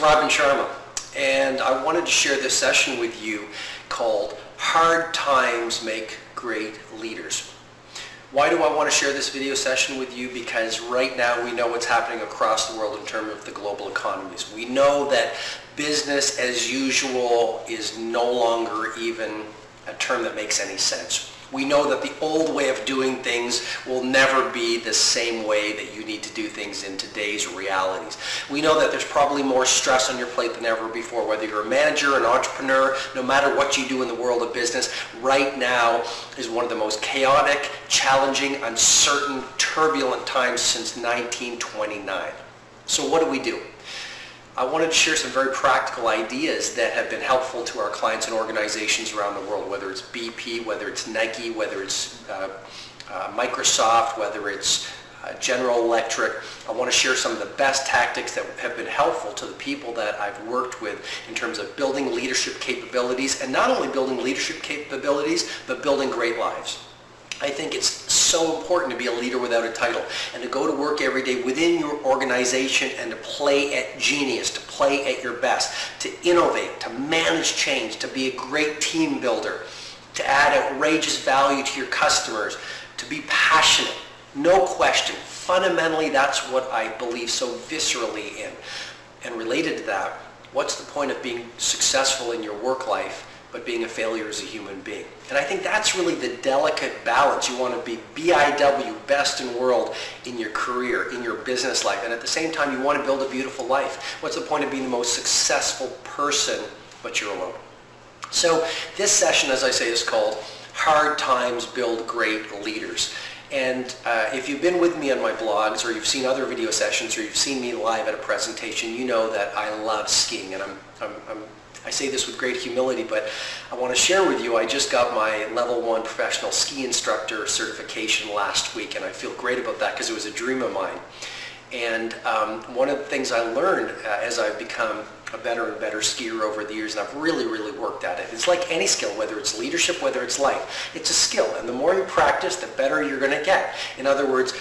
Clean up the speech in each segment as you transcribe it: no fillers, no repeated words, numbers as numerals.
Robin Sharma, and I wanted to share this session with you called Hard Times Make Great Leaders. Why do I want to share this video session with you? Because right now we know what's happening across the world in terms of the global economies. We know that business as usual is no longer even a term that makes any sense. We know that the old way of doing things will never be the same way that you need to do things in today's realities. We know that there's probably more stress on your plate than ever before, whether you're a manager, an entrepreneur, no matter what you do in the world of business. Right now is one of the most chaotic, challenging, uncertain, turbulent times since 1929. So what do? I wanted to share some very practical ideas that have been helpful to our clients and organizations around the world, whether it's BP, whether it's Nike, whether it's Microsoft, whether it's General Electric. I want to share some of the best tactics that have been helpful to the people that I've worked with in terms of building leadership capabilities, and not only building leadership capabilities, but building great lives. I think it's so important to be a leader without a title and to go to work every day within your organization and to play at genius, to play at your best, to innovate, to manage change, to be a great team builder, to add outrageous value to your customers, to be passionate, no question. Fundamentally, that's what I believe so viscerally in. And related to that, what's the point of being successful in your work life but being a failure as a human being? And I think that's really the delicate balance. You want to be BIW, best in world, in your career, in your business life, and at the same time you want to build a beautiful life. What's the point of being the most successful person but you're alone? So this session, as I say, is called Hard Times Build Great Leaders. And if you've been with me on my blogs, or you've seen other video sessions, or you've seen me live at a presentation, you know that I love skiing, and I say this with great humility, but I want to share with you, I just got my level 1 professional ski instructor certification last week, and I feel great about that because it was a dream of mine. And one of the things I learned as I've become a better and better skier over the years, and I've really worked at it, it's like any skill, whether it's leadership, whether it's life, it's a skill, and the more you practice, the better you're going to get. In other words,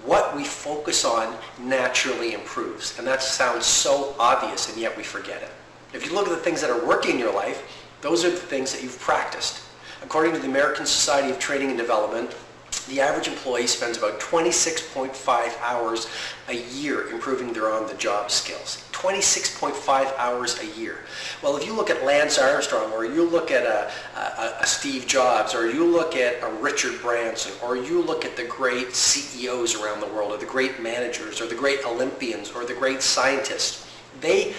what we focus on naturally improves, and that sounds so obvious, and yet we forget it. If you look at the things that are working in your life, those are the things that you've practiced. According to the American Society of Training and Development, the average employee spends about 26.5 hours a year improving their on-the-job skills. 26.5 hours a year. Well, if you look at Lance Armstrong, or you look at a Steve Jobs, or you look at a Richard Branson, or you look at the great CEOs around the world, or the great managers, or the great Olympians, or the great scientists, they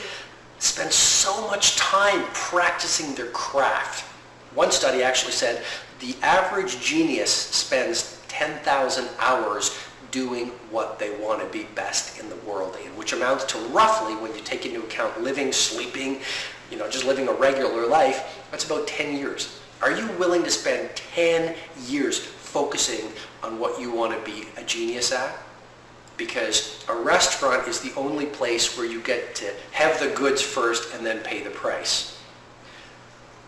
spend so much time practicing their craft. One study actually said the average genius spends 10,000 hours doing what they want to be best in the world in, which amounts to roughly, when you take into account living, sleeping, just living a regular life, that's about 10 years. Are you willing to spend 10 years focusing on what you want to be a genius at? Because a restaurant is the only place where you get to have the goods first and then pay the price.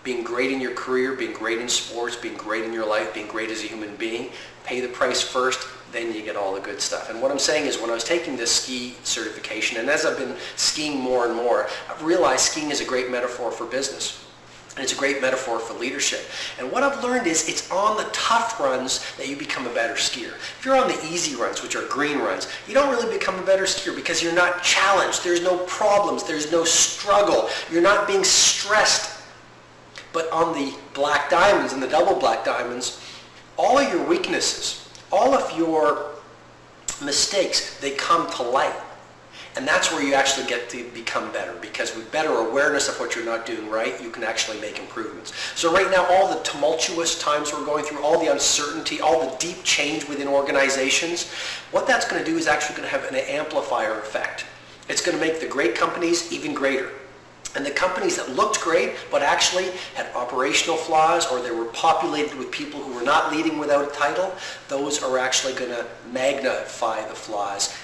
Being great in your career, being great in sports, being great in your life, being great as a human being, pay the price first, then you get all the good stuff. And what I'm saying is, when I was taking this ski certification, and as I've been skiing more and more, I've realized skiing is a great metaphor for business. And it's a great metaphor for leadership. And what I've learned is it's on the tough runs that you become a better skier. If you're on the easy runs, which are green runs, you don't really become a better skier because you're not challenged. There's no problems. There's no struggle. You're not being stressed. But on the black diamonds and the double black diamonds, all of your weaknesses, all of your mistakes, they come to light. And that's where you actually get to become better, because with better awareness of what you're not doing right, you can actually make improvements. So right now, all the tumultuous times we're going through, all the uncertainty, all the deep change within organizations, what that's going to do is actually going to have an amplifier effect. It's going to make the great companies even greater. And the companies that looked great but actually had operational flaws, or they were populated with people who were not leading without a title, those are actually going to magnify the flaws.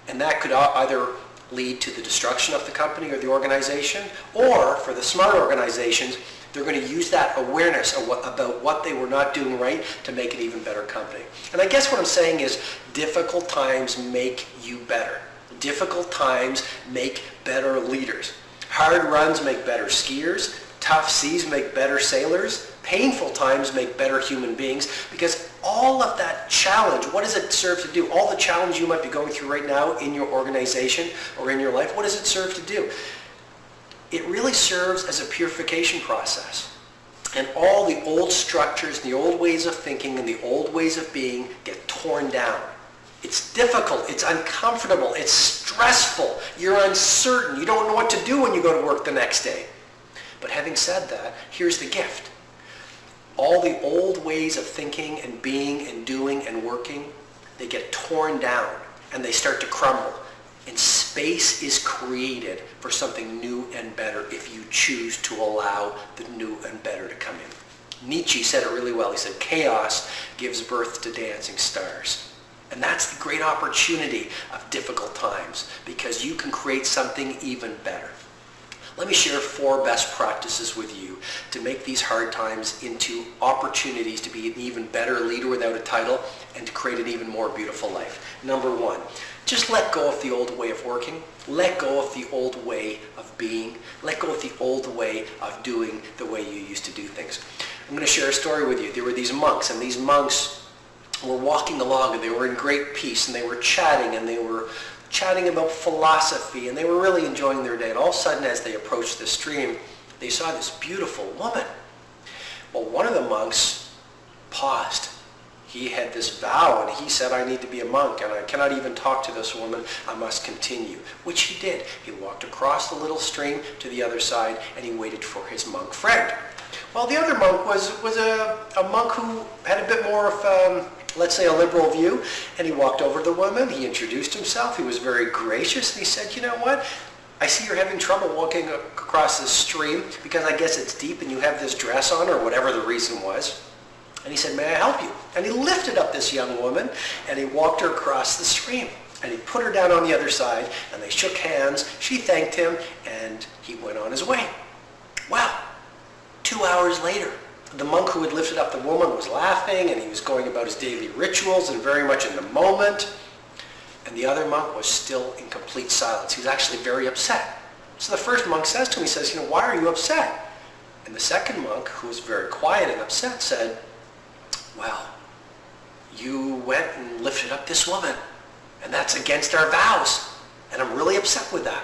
And that could either lead to the destruction of the company or the organization, or for the smart organizations, they're going to use that awareness about what they were not doing right to make an even better company. And I guess what I'm saying is, difficult times make you better. Difficult times make better leaders. Hard runs make better skiers. Tough seas make better sailors. Painful times make better human beings, because all of that challenge, what does it serve to do? All the challenge you might be going through right now in your organization or in your life, what does it serve to do? It really serves as a purification process. And all the old structures, the old ways of thinking, and the old ways of being get torn down. It's difficult, it's uncomfortable, it's stressful, you're uncertain, you don't know what to do when you go to work the next day. But having said that, here's the gift. All the old ways of thinking and being and doing and working, they get torn down and they start to crumble. And space is created for something new and better if you choose to allow the new and better to come in. Nietzsche said it really well. He said, chaos gives birth to dancing stars. And that's the great opportunity of difficult times, because you can create something even better. Let me share 4 best practices with you to make these hard times into opportunities to be an even better leader without a title and to create an even more beautiful life. Number 1, just let go of the old way of working. Let go of the old way of being. Let go of the old way of doing the way you used to do things. I'm going to share a story with you. There were these monks, and these monks were walking along, and they were in great peace, and they were chatting about philosophy, and they were really enjoying their day. And all of a sudden, as they approached the stream, they saw this beautiful woman. Well, one of the monks paused. He had this vow, and he said, I need to be a monk, and I cannot even talk to this woman. I must continue, which he did. He walked across the little stream to the other side, and he waited for his monk friend. Well, the other monk was a monk who had a bit more of, let's say, a liberal view, and he walked over to the woman. He introduced himself. He was very gracious, and he said, you know what? I see you're having trouble walking across this stream because I guess it's deep and you have this dress on, or whatever the reason was. And he said, may I help you? And he lifted up this young woman, and he walked her across the stream. And he put her down on the other side, and they shook hands. She thanked him, and he went on his way. Well, 2 hours later, the monk who had lifted up the woman was laughing, and he was going about his daily rituals and very much in the moment. And the other monk was still in complete silence. He was actually very upset. So the first monk says to him, he says, you know, why are you upset? And the second monk, who was very quiet and upset, said, well, you went and lifted up this woman, and that's against our vows, and I'm really upset with that.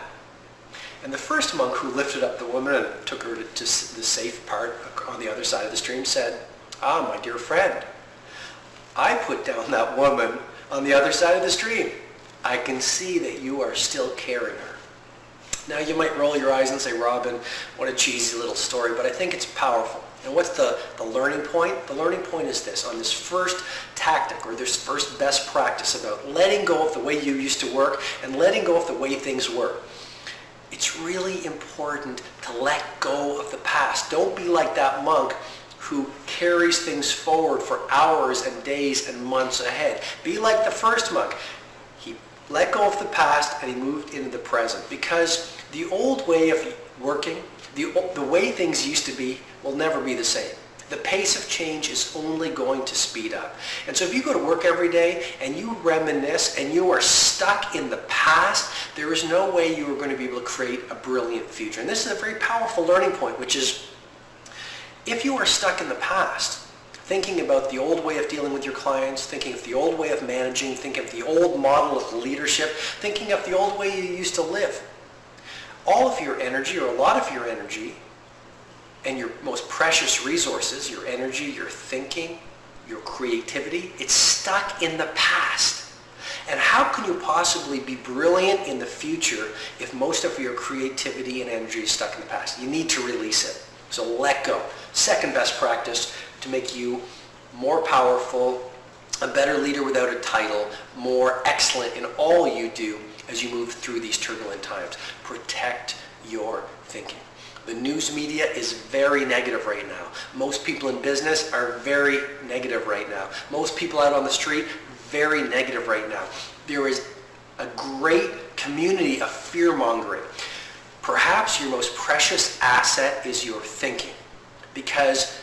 And the first monk who lifted up the woman and took her to the safe part on the other side of the stream said, ah, my dear friend, I put down that woman on the other side of the stream. I can see that you are still carrying her. Now you might roll your eyes and say, Robin, what a cheesy little story, but I think it's powerful. And what's the learning point? The learning point is this. On this first tactic, or this first best practice about letting go of the way you used to work and letting go of the way things were, it's really important to let go of the past. Don't be like that monk who carries things forward for hours and days and months ahead. Be like the first monk. He let go of the past and he moved into the present, because the old way of working, the way things used to be, will never be the same. The pace of change is only going to speed up. And so if you go to work every day and you reminisce and you are stuck in the past, there is no way you are going to be able to create a brilliant future. And this is a very powerful learning point, which is, if you are stuck in the past, thinking about the old way of dealing with your clients, thinking of the old way of managing, thinking of the old model of leadership, thinking of the old way you used to live, all of your energy, or a lot of your energy, and your most precious resources, your energy, your thinking, your creativity, it's stuck in the past. And how can you possibly be brilliant in the future if most of your creativity and energy is stuck in the past? You need to release it. So let go. Second best practice to make you more powerful, a better leader without a title, more excellent in all you do as you move through these turbulent times. Protect your thinking. The news media is very negative right now. Most people in business are very negative right now. Most people out on the street, very negative right now. There is a great community of fear-mongering. Perhaps your most precious asset is your thinking, because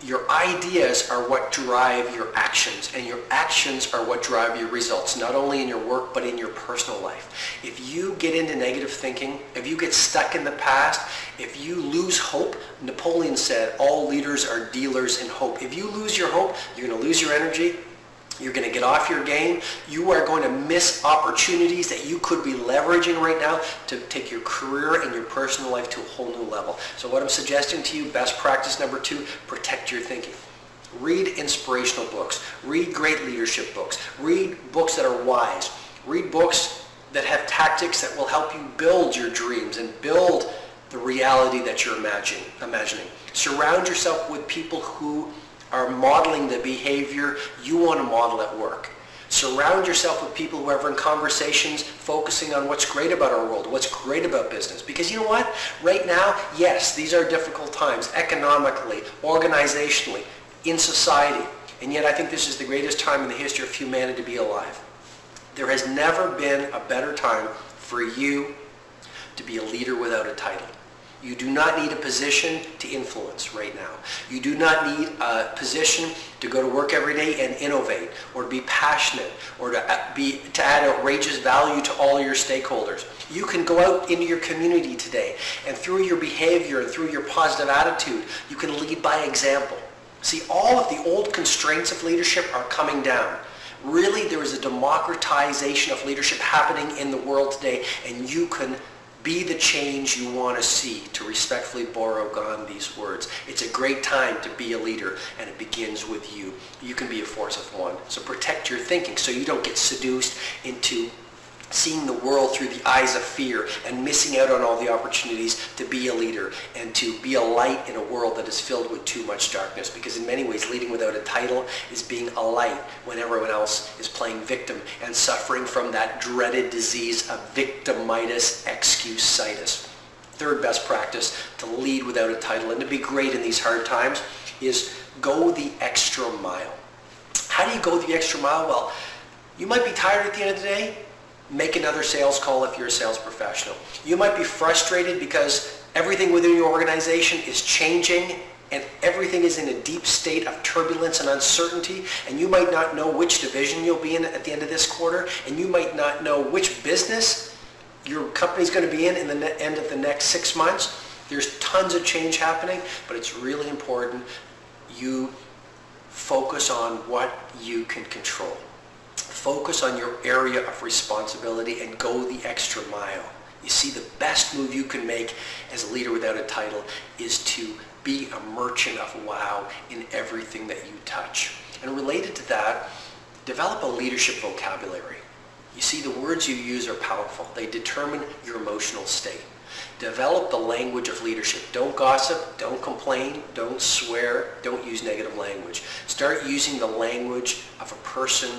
Your ideas are what drive your actions, and your actions are what drive your results, not only in your work, but in your personal life. If you get into negative thinking, if you get stuck in the past, if you lose hope, Napoleon said, all leaders are dealers in hope. If you lose your hope, you're going to lose your energy. You're going to get off your game. You are going to miss opportunities that you could be leveraging right now to take your career and your personal life to a whole new level. So what I'm suggesting to you, best practice number 2, protect your thinking. Read inspirational books. Read great leadership books. Read books that are wise. Read books that have tactics that will help you build your dreams and build the reality that you're imagining. Surround yourself with people who are modeling the behavior you want to model at work. Surround yourself with people who are in conversations focusing on what's great about our world, what's great about business. Because you know what? Right now, yes, these are difficult times economically, organizationally, in society. And yet I think this is the greatest time in the history of humanity to be alive. There has never been a better time for you to be a leader without a title. You do not need a position to influence right now. You do not need a position to go to work every day and innovate, or to be passionate, or to add outrageous value to all your stakeholders. You can go out into your community today, and through your behavior and through your positive attitude, you can lead by example. See, all of the old constraints of leadership are coming down. Really, there is a democratization of leadership happening in the world today, and you can be the change you want to see, to respectfully borrow Gandhi's words. It's a great time to be a leader, and it begins with you. You can be a force of one. So protect your thinking so you don't get seduced into seeing the world through the eyes of fear and missing out on all the opportunities to be a leader and to be a light in a world that is filled with too much darkness. Because in many ways, leading without a title is being a light when everyone else is playing victim and suffering from that dreaded disease of victimitis excusitis. Third best practice to lead without a title and to be great in these hard times is go the extra mile. How do you go the extra mile? Well, you might be tired at the end of the day. Make another sales call if you're a sales professional. You might be frustrated because everything within your organization is changing and everything is in a deep state of turbulence and uncertainty, and you might not know which division you'll be in at the end of this quarter, and you might not know which business your company's going to be in the end of the next 6 months. There's tons of change happening, but it's really important you focus on what you can control. Focus on your area of responsibility and go the extra mile. You see, the best move you can make as a leader without a title is to be a merchant of wow in everything that you touch. And related to that, develop a leadership vocabulary. You see, the words you use are powerful. They determine your emotional state. Develop the language of leadership. Don't gossip, don't complain, don't swear, don't use negative language. Start using the language of a person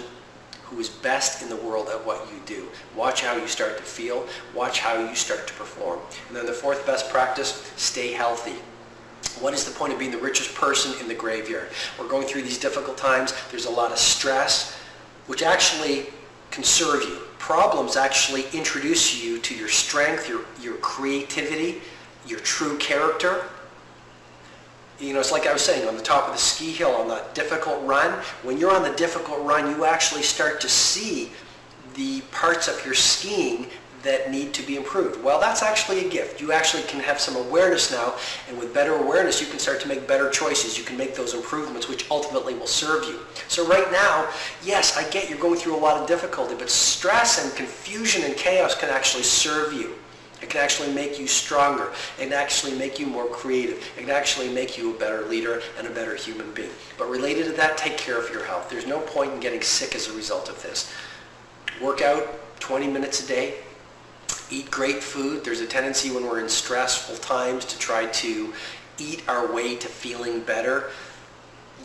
who is best in the world at what you do. Watch how you start to feel. Watch how you start to perform. And then the fourth best practice, stay healthy. What is the point of being the richest person in the graveyard? We're going through these difficult times. There's a lot of stress, which actually can serve you. Problems actually introduce you to your strength, your creativity, your true character. You know, it's like I was saying, on the top of the ski hill, on that difficult run, when you're on the difficult run, you actually start to see the parts of your skiing that need to be improved. Well, that's actually a gift. You actually can have some awareness now, and with better awareness, you can start to make better choices. You can make those improvements, which ultimately will serve you. So right now, yes, I get you're going through a lot of difficulty, but stress and confusion and chaos can actually serve you. It can actually make you stronger. It can actually make you more creative. It can actually make you a better leader and a better human being. But related to that, take care of your health. There's no point in getting sick as a result of this. Work out 20 minutes a day. Eat great food. There's a tendency when we're in stressful times to try to eat our way to feeling better.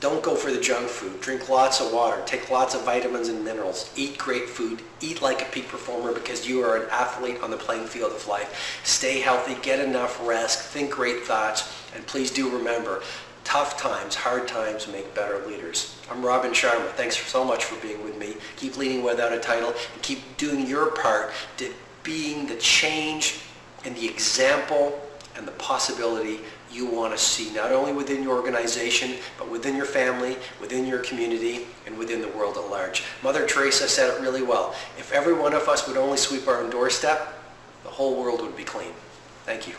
Don't go for the junk food. Drink lots of water. Take lots of vitamins and minerals. Eat great food. Eat like a peak performer because you are an athlete on the playing field of life. Stay healthy. Get enough rest. Think great thoughts. And please do remember, tough times, hard times make better leaders. I'm Robin Sharma. Thanks so much for being with me. Keep leading without a title and keep doing your part to being the change and the example and the possibility you want to see, not only within your organization, but within your family, within your community, and within the world at large. Mother Teresa said it really well. If every one of us would only sweep our own doorstep, the whole world would be clean. Thank you.